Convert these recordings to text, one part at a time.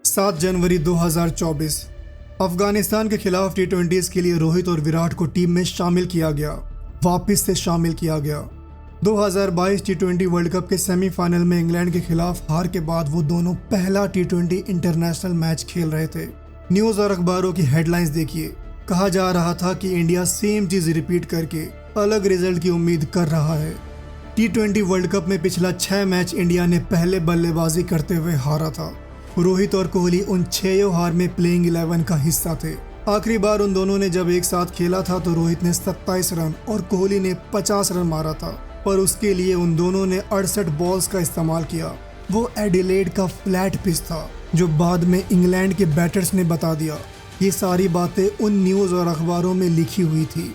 7 जनवरी 2024 अफगानिस्तान के खिलाफ टी20 के लिए रोहित और विराट को टीम में शामिल किया गया। वापस से शामिल किया गया। 2022 टी20 वर्ल्ड कप के सेमीफाइनल में इंग्लैंड के खिलाफ हार के बाद वो दोनों पहला टी20 इंटरनेशनल मैच खेल रहे थे। न्यूज़ और अखबारों की हेडलाइंस देखिए। कहा जा रहा था कि इंडिया सेम चीज रिपीट करके अलग रिजल्ट की उम्मीद कर रहा है। टी20 वर्ल्ड कप में पिछला 6 मैच इंडिया ने पहले बल्लेबाजी करते हुए हारा था। रोहित और कोहली उन 6 हार में प्लेइंग 11 का हिस्सा थे। आखिरी बार उन दोनों ने जब एक साथ खेला था तो रोहित ने 27 रन और कोहली ने 50 रन मारा था, पर उसके लिए उन दोनों ने 68 बॉल्स का इस्तेमाल किया। वो एडिलेड का फ्लैट पिच था जो बाद में इंग्लैंड के बैटर्स ने बता दिया। ये सारी बातें उन न्यूज़ और अखबारों में लिखी हुई थी।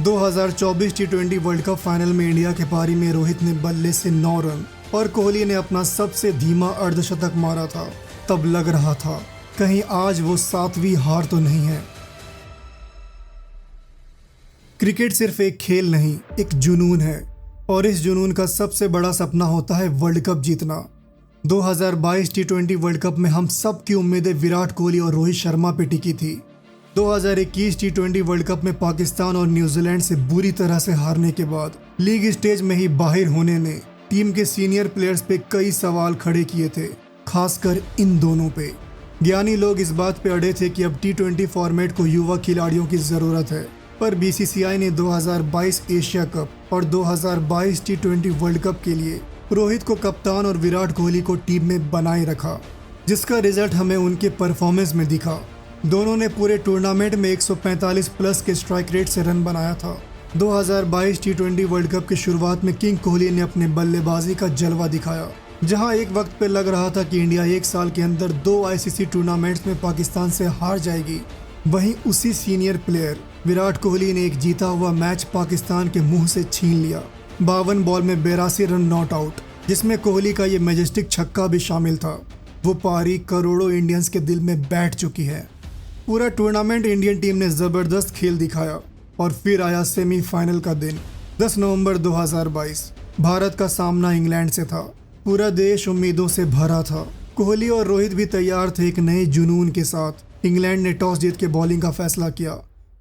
2024 टी20 वर्ल्ड कप फाइनल में इंडिया के पारी में रोहित ने बल्ले से 9 रन और कोहली ने अपना सबसे धीमा अर्धशतक मारा था। तब लग रहा था कहीं आज वो 7वीं हार तो नहीं है। क्रिकेट सिर्फ एक खेल नहीं, एक जुनून है और इस जुनून का सबसे बड़ा सपना होता है वर्ल्ड कप जीतना। 2022 टी20 वर्ल्ड कप में हम सब की उम्मीदें विराट कोहली और रोहित शर्मा पे टिकी थी। 2021 टी20 वर्ल्ड कप में पाकिस्तान और न्यूजीलैंड से बुरी तरह से हारने के बाद लीग स्टेज में ही बाहर होने ने टीम के सीनियर प्लेयर्स पे कई सवाल खड़े किए थे, खासकर इन दोनों पे। ज्ञानी लोग इस बात पे अड़े थे कि अब टी20 फॉर्मेट को युवा खिलाड़ियों की ज़रूरत है, पर बीसीसीआई ने 2022 एशिया कप और 2022 टी20 वर्ल्ड कप के लिए रोहित को कप्तान और विराट कोहली को टीम में बनाए रखा, जिसका रिजल्ट हमें उनके परफॉर्मेंस में दिखा। दोनों ने पूरे टूर्नामेंट में 145 प्लस के स्ट्राइक रेट से रन बनाया था। 2022 टी20 वर्ल्ड कप की शुरुआत में किंग कोहली ने अपने बल्लेबाजी का जलवा दिखाया। जहां एक वक्त पे लग रहा था कि इंडिया एक साल के अंदर 2 आईसीसी टूर्नामेंट्स में पाकिस्तान से हार जाएगी, वहीं उसी सीनियर प्लेयर विराट कोहली ने एक जीता हुआ मैच पाकिस्तान के मुंह से छीन लिया। 52 बॉल में 82 रन नॉट आउट, जिसमें कोहली का ये मैजेस्टिक छक्का भी शामिल था। वो पारी करोड़ों इंडियंस के दिल में बैठ चुकी है। पूरा टूर्नामेंट इंडियन टीम ने जबरदस्त खेल दिखाया और फिर आया सेमीफाइनल का दिन। 10 नवंबर 2022 भारत का सामना इंग्लैंड से था। पूरा देश उम्मीदों से भरा था। कोहली और रोहित भी तैयार थे एक नए जुनून के साथ। इंग्लैंड ने टॉस जीत के बॉलिंग का फैसला किया।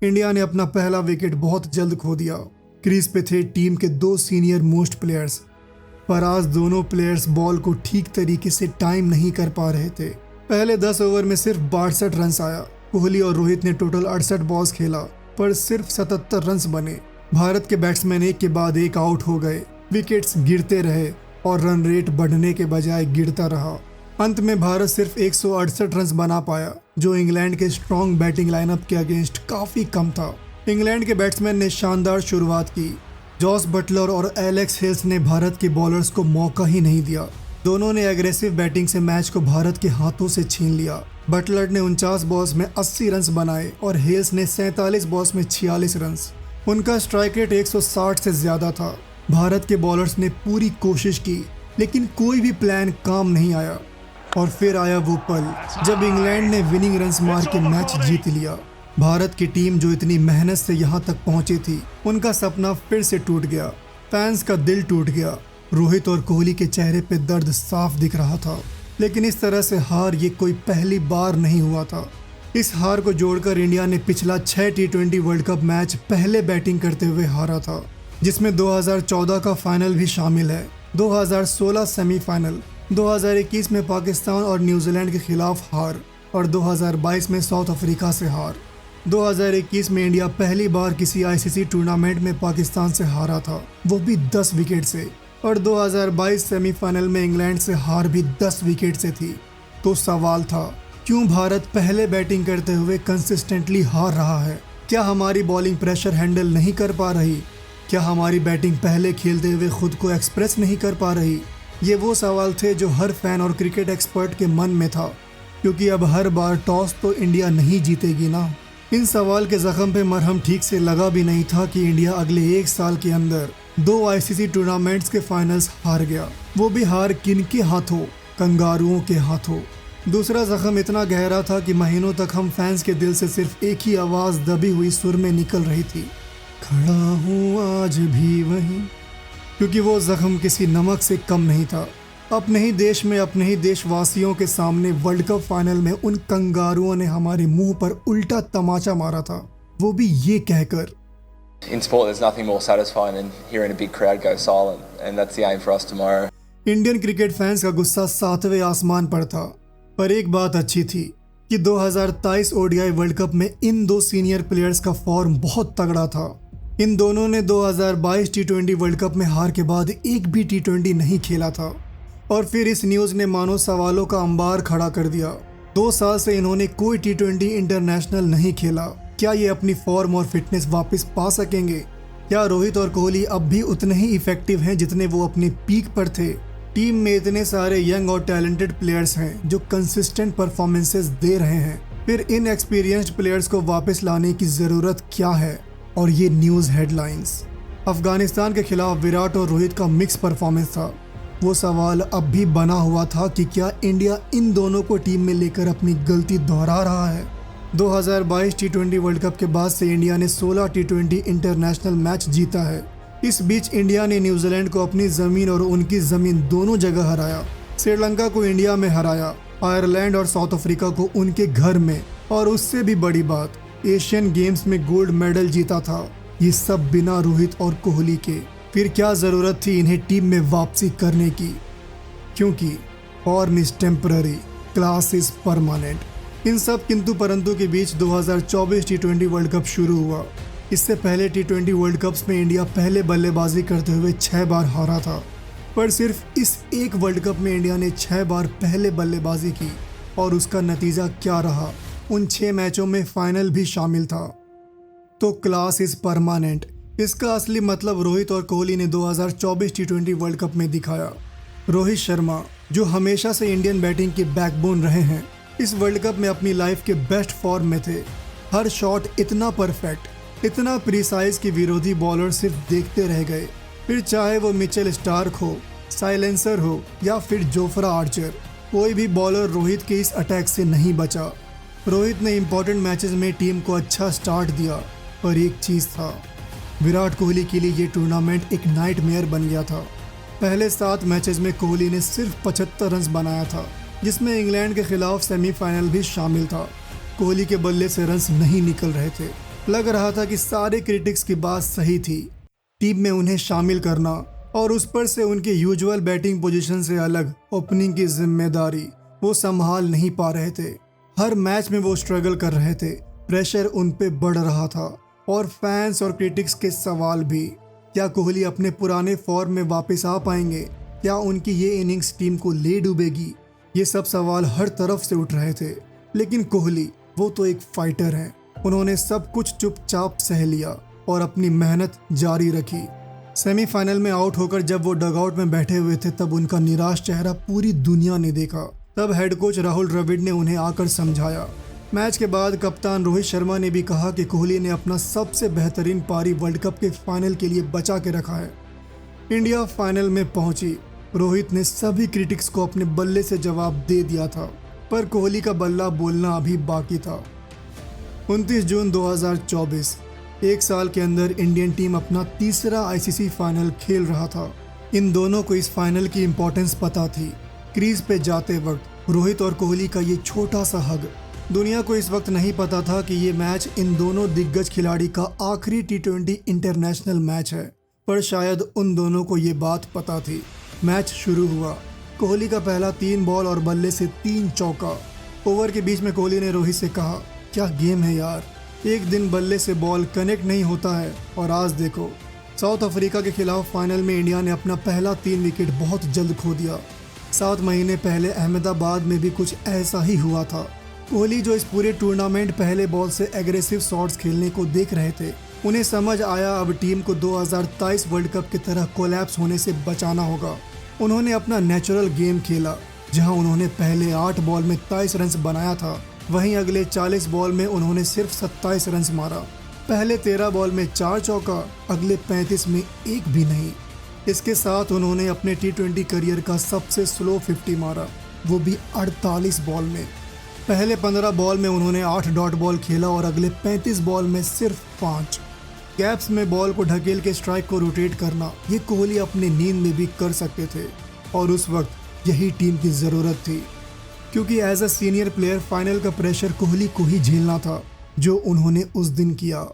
इंडिया ने अपना पहला विकेट बहुत जल्द खो दिया। क्रीज पे थे टीम के 2 सीनियर मोस्ट प्लेयर्स, पर आज दोनों प्लेयर्स बॉल को ठीक तरीके से टाइम नहीं कर पा रहे थे। पहले 10 ओवर में सिर्फ 62 रन आया। कोहली और रोहित ने टोटल 68 बॉल्स खेला, पर सिर्फ 77 रन बने। भारत के बैट्समैन एक के बाद एक आउट हो गए। विकेट्स गिरते रहे और रन रेट बढ़ने के बजाय गिरता रहा। अंत में भारत सिर्फ 168 रन बना पाया, जो इंग्लैंड के स्ट्रॉन्ग बैटिंग लाइनअप के अगेंस्ट काफी कम था। इंग्लैंड के बैट्समैन ने शानदार शुरुआत की। जॉस बटलर और एलेक्स हेल्स ने भारत के बॉलर्स को मौका ही नहीं दिया। दोनों ने एग्रेसिव बैटिंग से मैच को भारत के हाथों से छीन लिया। बटलर ने 49 बॉल्स में 80 रन बनाए और हेल्स ने 47 बॉल्स में 46 रन। उनका स्ट्राइक रेट 160 से ज्यादा था। भारत के बॉलर्स ने पूरी कोशिश की, लेकिन कोई भी प्लान काम नहीं आया। और फिर आया वो पल जब इंग्लैंड ने विनिंग रन्स मार के मैच जीत लिया। भारत की टीम जो इतनी मेहनत से यहाँ तक पहुंची थी, उनका सपना फिर से टूट गया। फैंस का दिल टूट गया। रोहित और कोहली के चेहरे पे दर्द साफ दिख रहा था, लेकिन इस तरह से हार ये कोई पहली बार नहीं हुआ था। इस हार को जोड़कर इंडिया ने पिछला 6 टी20 वर्ल्ड कप मैच पहले बैटिंग करते हुए हारा था, जिसमें 2014 का फाइनल भी शामिल है, 2016 सेमीफाइनल, 2021 में पाकिस्तान और न्यूजीलैंड के खिलाफ हार और 2022 में साउथ अफ्रीका से हार। 2021 में इंडिया पहली बार किसी आईसीसी टूर्नामेंट में पाकिस्तान से हारा था, वो भी 10 विकेट से, और 2022 सेमीफाइनल में इंग्लैंड से हार भी 10 विकेट से थी। तो सवाल था, क्यों भारत पहले बैटिंग करते हुए कंसिस्टेंटली हार रहा है? क्या हमारी बॉलिंग प्रेशर हैंडल नहीं कर पा रही? क्या हमारी बैटिंग पहले खेलते हुए खुद को एक्सप्रेस नहीं कर पा रही? ये वो सवाल थे जो हर फैन और क्रिकेट एक्सपर्ट के मन में था, क्योंकि अब हर बार टॉस तो इंडिया नहीं जीतेगी ना। इन सवाल के जख्म पे मरहम ठीक से लगा भी नहीं था कि इंडिया अगले 1 साल के अंदर 2 आईसीसी टूर्नामेंट्स के फाइनल्स हार गया। वो भी हार किनके हाथों? कंगारुओं के हाथों। दूसरा जख्म इतना गहरा था कि महीनों तक हम फैंस के दिल से सिर्फ एक ही आवाज़ दबी हुई सुर में निकल रही थी, खड़ा हूँ आज भी वहीं। क्योंकि वो जख्म किसी नमक से कम नहीं था। अपने ही देश में अपने ही देशवासियों के सामने वर्ल्ड कप फाइनल में उन कंगारुओं ने हमारे मुंह पर उल्टा तमाचा मारा था, वो भी ये कहकर। In sport, there's nothing more satisfying than hearing a big crowd go silent, and that's the aim for us tomorrow. Indian cricket fans का गुस्सा 7वें आसमान पर था, पर एक बात अच्छी थी कि 2023 ओडीआई वर्ल्ड कप में इन दो सीनियर प्लेयर्स का फॉर्म बहुत तगड़ा था। इन दोनों ने 2022 टी20 वर्ल्ड कप में हार के बाद एक भी टी20 नहीं खेला था, और फिर इस न्यूज़ ने मानो सवालों का अंबार खड़ा कर दिया। 2 साल से इन्होंने कोई टी20 इंटरनेशनल नहीं खेला। क्या ये अपनी फॉर्म और फिटनेस वापस पा सकेंगे? क्या रोहित और कोहली अब भी उतने ही इफेक्टिव हैं जितने वो अपने पीक पर थे? टीम में इतने सारे यंग और टैलेंटेड प्लेयर्स हैं जो कंसिस्टेंट परफॉर्मेंसेस दे रहे हैं, फिर इन एक्सपीरियंस्ड प्लेयर्स को वापस लाने की ज़रूरत क्या है? और ये न्यूज़ हेडलाइंस। अफगानिस्तान के खिलाफ विराट और रोहित का मिक्स परफॉर्मेंस था। वो सवाल अब भी बना हुआ था कि क्या इंडिया इन दोनों को टीम में लेकर अपनी गलती दोहरा रहा है? 2022 टी20 वर्ल्ड कप के बाद से इंडिया ने 16 टी20 इंटरनेशनल मैच जीता है। इस बीच इंडिया ने न्यूजीलैंड को अपनी ज़मीन और उनकी ज़मीन दोनों जगह हराया। श्रीलंका को इंडिया में हराया, आयरलैंड और साउथ अफ्रीका को उनके घर में, और उससे भी बड़ी बात, एशियन गेम्स में गोल्ड मेडल जीता था। ये सब बिना रोहित और कोहली के। फिर क्या ज़रूरत थी इन्हें टीम में वापसी करने की? क्योंकि form is temporary, class is permanent. इन सब किंतु परंतु के बीच 2024 टी20 वर्ल्ड कप शुरू हुआ। इससे पहले टी20 वर्ल्ड कप्स में इंडिया पहले बल्लेबाजी करते हुए 6 बार हारा था, पर सिर्फ इस एक वर्ल्ड कप में इंडिया ने 6 बार पहले बल्लेबाजी की, और उसका नतीजा क्या रहा? उन 6 मैचों में फाइनल भी शामिल था। तो क्लास इज परमानेंट, इसका असली मतलब रोहित और कोहली ने 2024 टी20 वर्ल्ड कप में दिखाया। रोहित शर्मा, जो हमेशा से इंडियन बैटिंग के बैकबोन रहे हैं, इस वर्ल्ड कप में अपनी लाइफ के बेस्ट फॉर्म में थे। हर शॉट इतना परफेक्ट, इतना प्रिसाइज कि विरोधी बॉलर सिर्फ देखते रह गए। फिर चाहे वो मिचेल स्टार्क हो, साइलेंसर हो, या फिर जोफ्रा आर्चर, कोई भी बॉलर रोहित के इस अटैक से नहीं बचा। रोहित ने इंपॉर्टेंट मैचेस में टीम को अच्छा स्टार्ट दिया, पर एक चीज़ था, विराट कोहली के लिए ये टूर्नामेंट एक नाइटमेयर बन गया था। पहले 7 मैचेस में कोहली ने सिर्फ 75 रन बनाया था, जिसमें इंग्लैंड के खिलाफ सेमीफाइनल भी शामिल था। कोहली के बल्ले से रन्स नहीं निकल रहे थे। लग रहा था कि सारे क्रिटिक्स की बात सही थी। टीम में उन्हें शामिल करना और उस पर से उनके यूजुअल बैटिंग पोजीशन से अलग ओपनिंग की जिम्मेदारी वो संभाल नहीं पा रहे थे। हर मैच में वो स्ट्रगल कर रहे थे, प्रेशर उन पे बढ़ रहा था, और फैंस और क्रिटिक्स के सवाल भी। क्या कोहली अपने पुराने फॉर्म में वापस आ पाएंगे? क्या उनकी ये इनिंग्स टीम को ले डूबेगी? ये सब सवाल हर तरफ से उठ रहे थे। लेकिन कोहली, वो तो एक फाइटर है। उन्होंने सब कुछ चुपचाप सह लिया और अपनी मेहनत जारी रखी। सेमीफाइनल में आउट होकर जब वो डगआउट में बैठे हुए थे, तब उनका निराश चेहरा पूरी दुनिया ने देखा। तब हेड कोच राहुल द्रविड़ ने उन्हें आकर समझाया। मैच के बाद कप्तान रोहित शर्मा ने भी कहा कि कोहली ने अपना सबसे बेहतरीन पारी वर्ल्ड कप के फाइनल के लिए बचा के रखा है। इंडिया फाइनल में पहुंची। रोहित ने सभी क्रिटिक्स को अपने बल्ले से जवाब दे दिया था, पर कोहली का बल्ला बोलना अभी बाकी था। 29 जून 2024, एक साल के अंदर इंडियन टीम अपना तीसरा आईसीसी फाइनल खेल रहा था। इन दोनों को इस फाइनल की इंपॉर्टेंस पता थी। क्रीज पे जाते वक्त रोहित और कोहली का ये छोटा सा हग, दुनिया को इस वक्त नहीं पता था कि ये मैच इन दोनों दिग्गज खिलाड़ी का आखिरी टी20 इंटरनेशनल मैच है, पर शायद उन दोनों को ये बात पता थी। मैच शुरू हुआ। कोहली का पहला 3 बॉल और बल्ले से 3 चौका। ओवर के बीच में कोहली ने रोहित से कहा, क्या गेम है यार, एक दिन बल्ले से बॉल कनेक्ट नहीं होता है, और आज देखो। साउथ अफ्रीका के खिलाफ फाइनल में इंडिया ने अपना पहला 3 विकेट बहुत जल्द खो दिया। 7 महीने पहले अहमदाबाद में भी कुछ ऐसा ही हुआ था। कोहली, जो इस पूरे टूर्नामेंट पहले बॉल से एग्रेसिव शॉट्स खेलने को देख रहे थे, उन्हें समझ आया अब टीम को 2023 वर्ल्ड कप की तरह कोलैप्स होने से बचाना होगा। उन्होंने अपना नेचुरल गेम खेला। जहां उन्होंने पहले 8 बॉल में 23 रन बनाया था, वहीं अगले 40 बॉल में उन्होंने सिर्फ 27 रन मारा। पहले 13 बॉल में 4 चौका, अगले 35 में एक भी नहीं। इसके साथ उन्होंने अपने टी20 करियर का सबसे स्लो 50 मारा, वो भी 48 बॉल में। पहले 15 बॉल में उन्होंने 8 डॉट बॉल खेला और अगले 35 बॉल में सिर्फ 5। गैप्स में बॉल को ढकेल के स्ट्राइक को रोटेट करना, ये कोहली अपनी नींद में भी कर सकते थे। और उस वक्त यही टीम की ज़रूरत थी, क्योंकि as a senior player final का प्रेशर कोहली को ही झेलना था, जो उन्होंने उस दिन किया।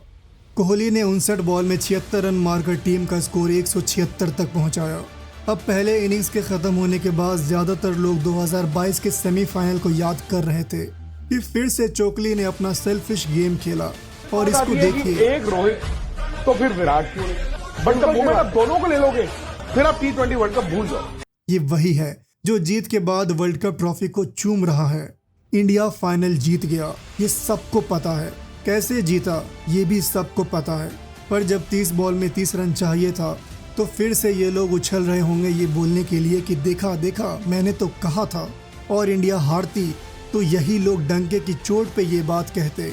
कोहली ने 59 बॉल में 76 रन मारकर टीम का स्कोर 176 तक पहुंचाया। अब पहले इनिंग्स के ख़त्म होने के बाद ज़्यादातर लोग 2022 के सेमीफाइनल को याद कर रहे थे कि फिर से कोहली ने अपना सेल्फिश गेम खेला। और इसको देखिए, एक रोहित तो फिर विराट क्यों नहीं, बट द मोमेंट आप दोनों को ले लोगे फिर आप T20 वर्ल्ड कप भूल जाओ। ये वही है जो जीत के बाद वर्ल्ड कप ट्रॉफी को चूम रहा है। इंडिया फाइनल जीत गया, ये सबको पता है। कैसे जीता ये भी सबको पता है। पर जब 30 बॉल में 30 रन चाहिए था तो फिर से ये लोग उछल रहे होंगे ये बोलने के लिए कि देखा देखा मैंने तो कहा था। और इंडिया हारती तो यही लोग डंके की चोट पे ये बात कहते।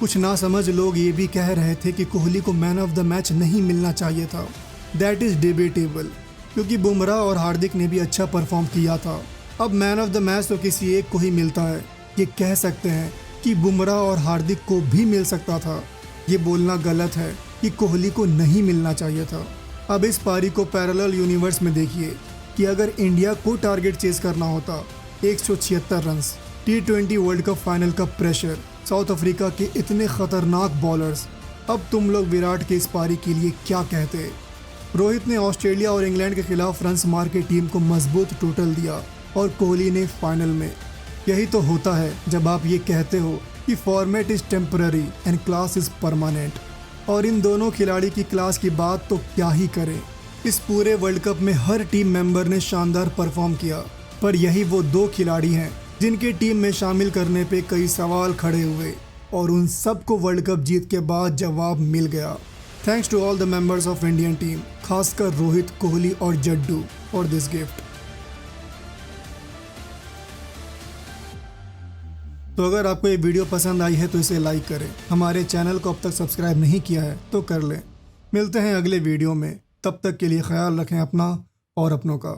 कुछ ना समझ लोग ये भी कह रहे थे कि कोहली को मैन ऑफ द मैच नहीं मिलना चाहिए था। दैट इज़ डिबेटेबल, क्योंकि बुमराह और हार्दिक ने भी अच्छा परफॉर्म किया था। अब मैन ऑफ द मैच तो किसी एक को ही मिलता है। ये कह सकते हैं कि बुमराह और हार्दिक को भी मिल सकता था। ये बोलना गलत है कि कोहली को नहीं मिलना चाहिए था। अब इस पारी को पैरेलल यूनिवर्स में देखिए कि अगर इंडिया को टारगेट चेज करना होता 176 run, T20 world cup final का प्रेशर, साउथ अफ्रीका के इतने खतरनाक बॉलर्स, अब तुम लोग विराट के इस पारी के लिए क्या कहते। रोहित ने ऑस्ट्रेलिया और इंग्लैंड के खिलाफ रन्स मार के टीम को मजबूत टोटल दिया और कोहली ने फाइनल में। यही तो होता है जब आप ये कहते हो कि format is temporary and class is permanent. और इन दोनों खिलाड़ी की क्लास की बात तो क्या ही करें। इस पूरे वर्ल्ड कप में हर टीम मेंबर ने शानदार परफॉर्म किया, पर यही वो दो खिलाड़ी हैं जिनके टीम में शामिल करने पे कई सवाल खड़े हुए, और उन सबको वर्ल्ड कप जीत के बाद जवाब मिल गया। Thanks to all the members of Indian team, खासकर रोहित, कोहली और जड्डू फॉर दिस गिफ्ट। तो अगर आपको ये वीडियो पसंद आई है तो इसे लाइक करें। हमारे चैनल को अब तक सब्सक्राइब नहीं किया है तो कर लें। मिलते हैं अगले वीडियो में, तब तक के लिए ख्याल रखें अपना और अपनों का।